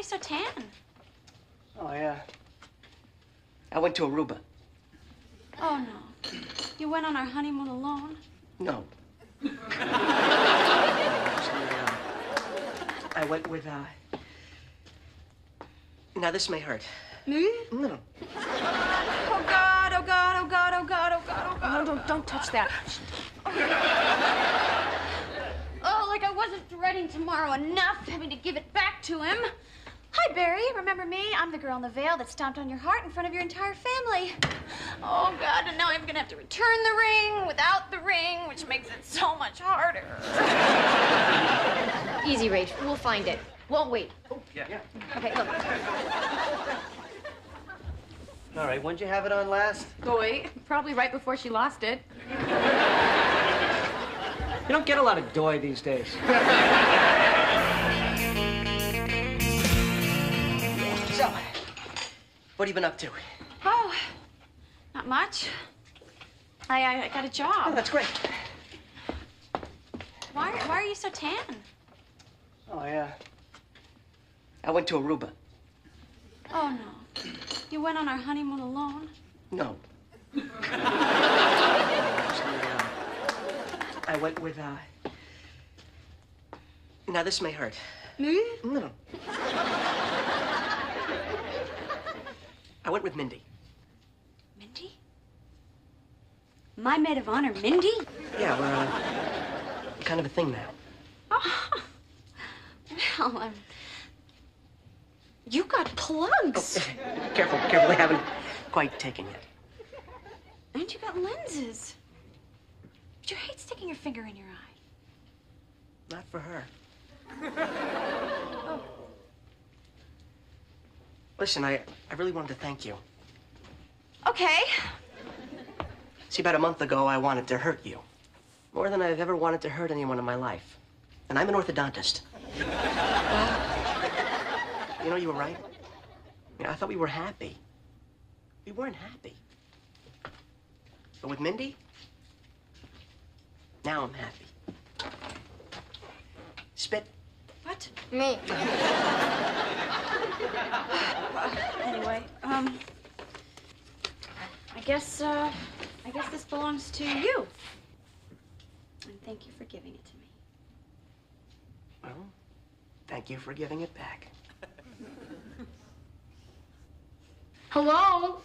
you so tan? Oh, I went to Aruba. Oh, no. You went on our honeymoon alone? No. I went with, Now, this may hurt. Me? No. Oh, God, oh, God, oh, God, oh, God, oh, God, oh, God. No, don't touch that. Oh, like I wasn't dreading tomorrow enough, having to give it back to him. Hi, Barry. Remember me? I'm the girl in the veil that stomped on your heart in front of your entire family. Oh, God, and now I'm gonna have to return the ring without the ring, which makes it so much harder. Easy, Rach. We'll find it. Won't wait. Oh, yeah. Okay, look. All right, when'd you have it on last? Boy, probably right before she lost it. You don't get a lot of doy these days. So, what have you been up to? Oh, not much. I got a job. Oh, that's great. Why are you so tan? Oh, I went to Aruba. Oh, no. You went on our honeymoon alone? No. I went with, Now, this may hurt. Me? No. I went with Mindy. Mindy? My maid of honor, Mindy? Yeah, we're kind of a thing now. Oh. Well, you got plugs. Oh, careful, I haven't quite taken yet. And you got lenses. But you hate sticking your finger in your eye. Not for her. Oh. Listen, I really wanted to thank you. Okay. See, about a month ago, I wanted to hurt you. More than I've ever wanted to hurt anyone in my life. And I'm an orthodontist. You know, you were right. I thought we were happy. We weren't happy. But with Mindy, now I'm happy. Spit. What? Me. Anyway, I guess this belongs to you. And thank you for giving it to me. Well, thank you for giving it back. Hello?